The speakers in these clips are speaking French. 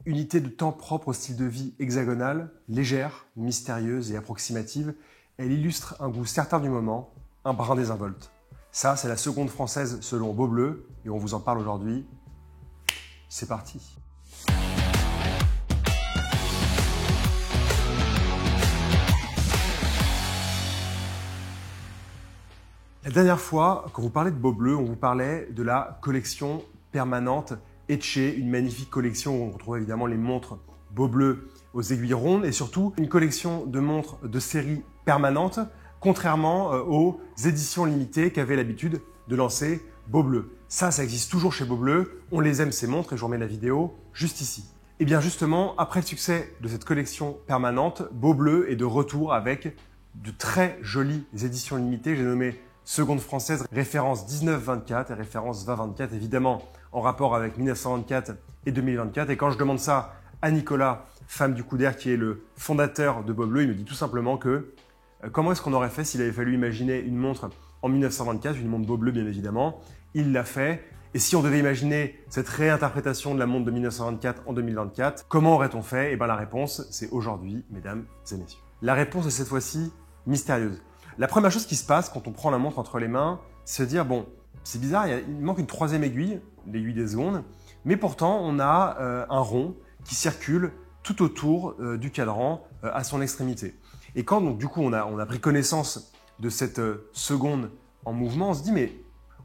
Unité de temps propre au style de vie hexagonal, légère, mystérieuse et approximative, elle illustre un goût certain du moment, un brin désinvolte. Ça, c'est la seconde française selon Beaubleu, et on vous en parle aujourd'hui. C'est parti. La dernière fois, quand vous parlez de Beaubleu, on vous parlait de la collection permanente Etché, une magnifique collection où on retrouve évidemment les montres Beaubleu aux aiguilles rondes et surtout une collection de montres de série permanente, contrairement aux éditions limitées qu'avait l'habitude de lancer Beaubleu. Ça existe toujours chez Beaubleu, on les aime ces montres et je vous remets la vidéo juste ici. Et bien justement, après le succès de cette collection permanente, Beaubleu est de retour avec de très jolies éditions limitées, j'ai nommé seconde française, référence 1924 et référence 2024, évidemment en rapport avec 1924 et 2024. Et quand je demande ça à Nicolas, femme du coup d'air, qui est le fondateur de Beaubleu, il me dit tout simplement que comment est-ce qu'on aurait fait s'il avait fallu imaginer une montre en 1924, une montre Beaubleu bien évidemment. Il l'a fait. Et si on devait imaginer cette réinterprétation de la montre de 1924 en 2024, comment aurait-on fait? Et bien la réponse, c'est aujourd'hui, mesdames et messieurs. La réponse est cette fois-ci mystérieuse. La première chose qui se passe quand on prend la montre entre les mains, c'est de dire, bon, c'est bizarre, il manque une troisième aiguille, l'aiguille des secondes, mais pourtant on a un rond qui circule tout autour du cadran à son extrémité. Et quand donc, du coup on a pris connaissance de cette seconde en mouvement, on se dit, mais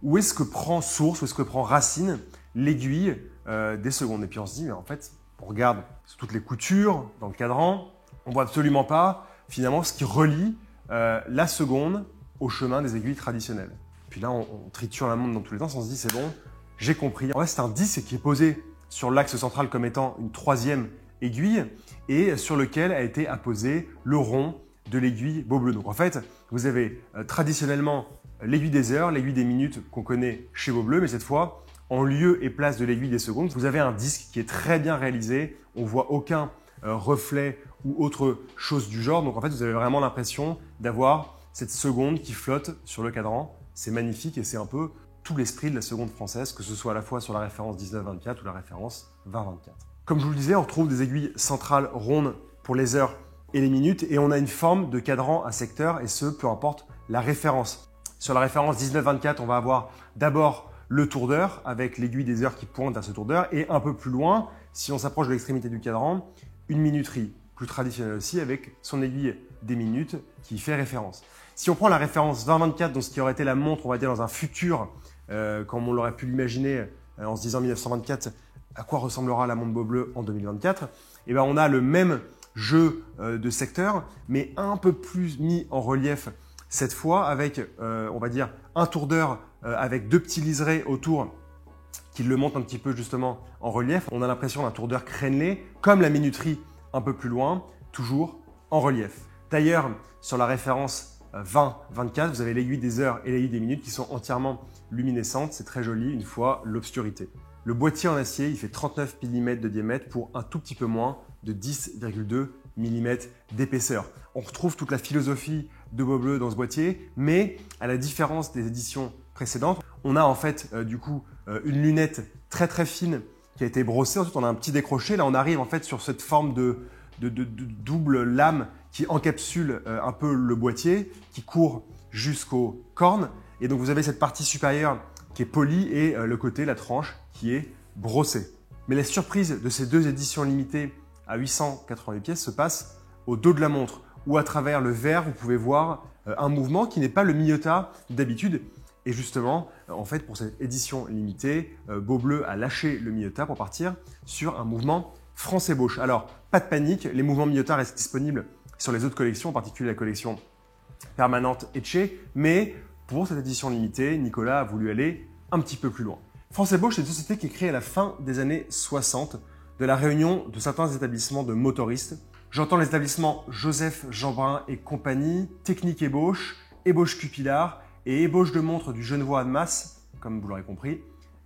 où est-ce que prend source, où est-ce que prend racine l'aiguille des secondes? Et puis on se dit, mais en fait, on regarde toutes les coutures dans le cadran, on ne voit absolument pas finalement ce qui relie la seconde au chemin des aiguilles traditionnelles. Puis là, on triture la montre dans tous les sens, on se dit c'est bon, j'ai compris. En fait, c'est un disque qui est posé sur l'axe central comme étant une troisième aiguille et sur lequel a été apposé le rond de l'aiguille Beaubleu. Donc en fait, vous avez traditionnellement l'aiguille des heures, l'aiguille des minutes qu'on connaît chez Beaubleu, mais cette fois, en lieu et place de l'aiguille des secondes, vous avez un disque qui est très bien réalisé. On voit aucun reflet ou autre chose du genre. Donc en fait, vous avez vraiment l'impression d'avoir cette seconde qui flotte sur le cadran. C'est magnifique et c'est un peu tout l'esprit de la seconde française, que ce soit à la fois sur la référence 1924 ou la référence 2024. Comme je vous le disais, on retrouve des aiguilles centrales rondes pour les heures et les minutes et on a une forme de cadran à secteur et ce, peu importe la référence. Sur la référence 1924, on va avoir d'abord le tour d'heure avec l'aiguille des heures qui pointe à ce tour d'heure et un peu plus loin, si on s'approche de l'extrémité du cadran, une minuterie plus traditionnelle aussi avec son aiguille des minutes qui y fait référence. Si on prend la référence 2024, donc ce qui aurait été la montre, on va dire dans un futur, comme on l'aurait pu l'imaginer en se disant 1924, à quoi ressemblera la montre Beaubleu en 2024, et ben on a le même jeu de secteur, mais un peu plus mis en relief cette fois avec, on va dire, un tour d'heure avec deux petits liserés autour qui le montent un petit peu justement en relief. On a l'impression d'un tour d'heure crénelé, comme la minuterie un peu plus loin, toujours en relief. D'ailleurs, sur la référence 20-24, vous avez l'aiguille des heures et l'aiguille des minutes qui sont entièrement luminescentes. C'est très joli une fois l'obscurité. Le boîtier en acier, il fait 39 mm de diamètre pour un tout petit peu moins de 10,2 mm d'épaisseur. On retrouve toute la philosophie de Beaubleu dans ce boîtier, mais à la différence des éditions précédentes, on a en fait du coup une lunette très très fine qui a été brossée. Ensuite, on a un petit décroché. Là, on arrive en fait sur cette forme de double lame qui encapsule un peu le boîtier, qui court jusqu'aux cornes. Et donc, vous avez cette partie supérieure qui est polie et le côté, la tranche, qui est brossée. Mais la surprise de ces deux éditions limitées à 888 pièces se passe au dos de la montre, où à travers le verre, vous pouvez voir un mouvement qui n'est pas le Miyota d'habitude. Et justement, en fait, pour cette édition limitée, Beaubleu a lâché le Miyota pour partir sur un mouvement France-ébauche. Alors, pas de panique, les mouvements Miyota restent disponibles sur les autres collections, en particulier la collection permanente Etché, mais pour cette édition limitée, Nicolas a voulu aller un petit peu plus loin. France-ébauche, c'est une société qui est créée à la fin des années 60 de la réunion de certains établissements de motoristes. J'entends les établissements Joseph Jeanbrun et compagnie, Technique Ébauche, Ébauche Cupillard et Ébauche de montre du Genevois Annemasse, comme vous l'aurez compris,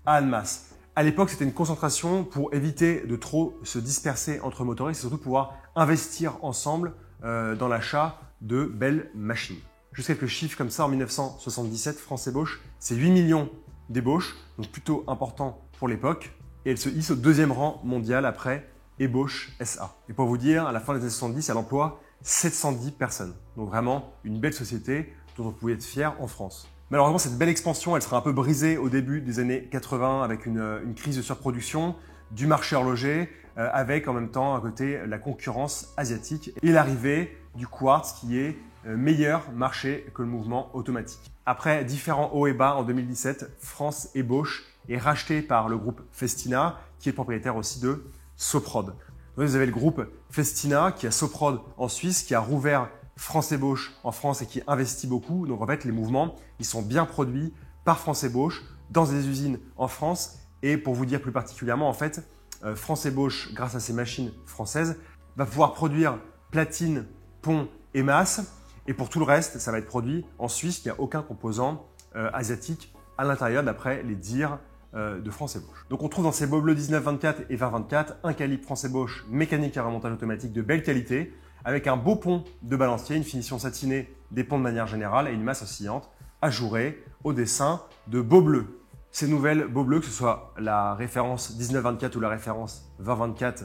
à Annemasse. À l'époque, c'était une concentration pour éviter de trop se disperser entre motoristes et surtout pouvoir investir ensemble dans l'achat de belles machines. Juste quelques chiffres comme ça, en 1977, France Ébauche, c'est 8 millions d'ébauches, donc plutôt important pour l'époque. Et elle se hisse au deuxième rang mondial après Ébauche SA. Et pour vous dire, à la fin des années 70, elle emploie 710 personnes. Donc vraiment une belle société dont on pouvait être fier en France. Malheureusement, cette belle expansion, elle sera un peu brisée au début des années 80 avec une crise de surproduction, du marché horloger, avec en même temps à côté la concurrence asiatique et l'arrivée du quartz qui est meilleur marché que le mouvement automatique. Après différents hauts et bas en 2017, France Ébauche est racheté par le groupe Festina qui est propriétaire aussi de Soprod. Donc, vous avez le groupe Festina qui a Soprod en Suisse, qui a rouvert France Ébauche en France et qui investit beaucoup. Donc en fait, les mouvements, ils sont bien produits par France Ébauche dans des usines en France. Et pour vous dire plus particulièrement, en fait, France Ébauche, grâce à ses machines françaises, va pouvoir produire platine, pont et masse. Et pour tout le reste, ça va être produit en Suisse. Il n'y a aucun composant asiatique à l'intérieur, d'après les dires de France Ébauche. Donc on trouve dans ces beaux bleus 1924 et 2024 un calibre France Ébauche mécanique à remontage automatique de belle qualité, avec un beau pont de balancier, une finition satinée des ponts de manière générale et une masse oscillante ajourée au dessin de beaux bleus. Ces nouvelles beaux bleus, que ce soit la référence 1924 ou la référence 2024,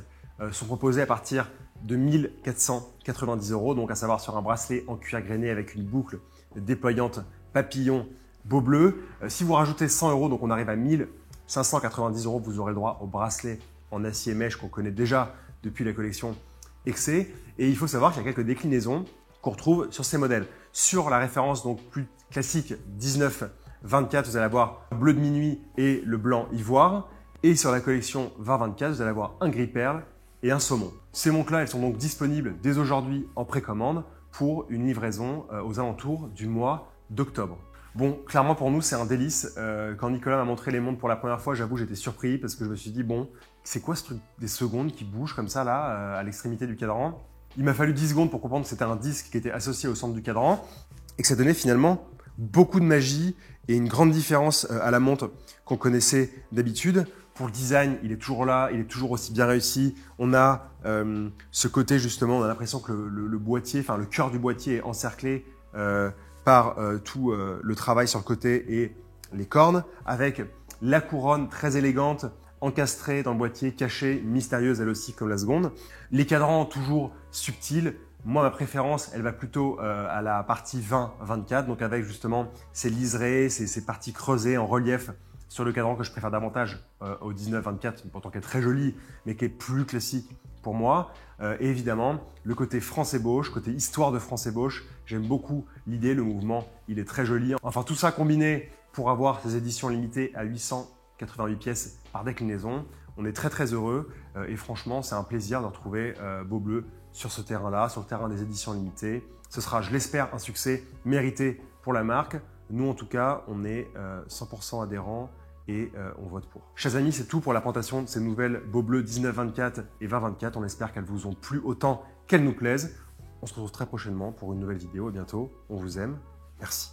sont proposées à partir de 1490 €, donc à savoir sur un bracelet en cuir grainé avec une boucle déployante papillon beau bleu. Si vous rajoutez 100 €, donc on arrive à 1590 €, vous aurez le droit au bracelet en acier mèche qu'on connaît déjà depuis la collection XC. Et il faut savoir qu'il y a quelques déclinaisons qu'on retrouve sur ces modèles. Sur la référence donc plus classique 1924, vous allez avoir bleu de minuit et le blanc ivoire. Et sur la collection 2024, vous allez avoir un gris perle et un saumon. Ces montres-là, elles sont donc disponibles dès aujourd'hui en précommande pour une livraison aux alentours du mois d'octobre. Bon, clairement pour nous, c'est un délice. Quand Nicolas m'a montré les montres pour la première fois, j'avoue, j'étais surpris parce que je me suis dit, bon, c'est quoi ce truc des secondes qui bougent comme ça là, à l'extrémité du cadran? Il m'a fallu 10 secondes pour comprendre que c'était un disque qui était associé au centre du cadran et que ça donnait finalement beaucoup de magie et une grande différence à la montre qu'on connaissait d'habitude. Pour le design, il est toujours là, il est toujours aussi bien réussi. On a ce côté justement, on a l'impression que le boîtier, enfin le cœur du boîtier est encerclé par tout le travail sur le côté et les cornes, avec la couronne très élégante, encastrée dans le boîtier, cachée, mystérieuse elle aussi comme la seconde. Les cadrans toujours subtils. Moi, ma préférence, elle va plutôt à la partie 20-24, donc avec justement ces liserés, ces parties creusées en relief sur le cadran que je préfère davantage au 19-24, pourtant qui est très joli, mais qui est plus classique pour moi. Et évidemment, le côté France Ébauche, côté histoire de France Ébauche, j'aime beaucoup l'idée, le mouvement, il est très joli. Enfin, tout ça combiné pour avoir ces éditions limitées à 888 pièces par déclinaison. On est très très heureux et franchement, c'est un plaisir de retrouver Beau Bleu sur ce terrain-là, sur le terrain des éditions limitées. Ce sera, je l'espère, un succès mérité pour la marque. Nous, en tout cas, on est 100% adhérents et on vote pour. Chers amis, c'est tout pour la présentation de ces nouvelles Beau Bleu 1924 et 2024. On espère qu'elles vous ont plu autant qu'elles nous plaisent. On se retrouve très prochainement pour une nouvelle vidéo. À bientôt. On vous aime. Merci.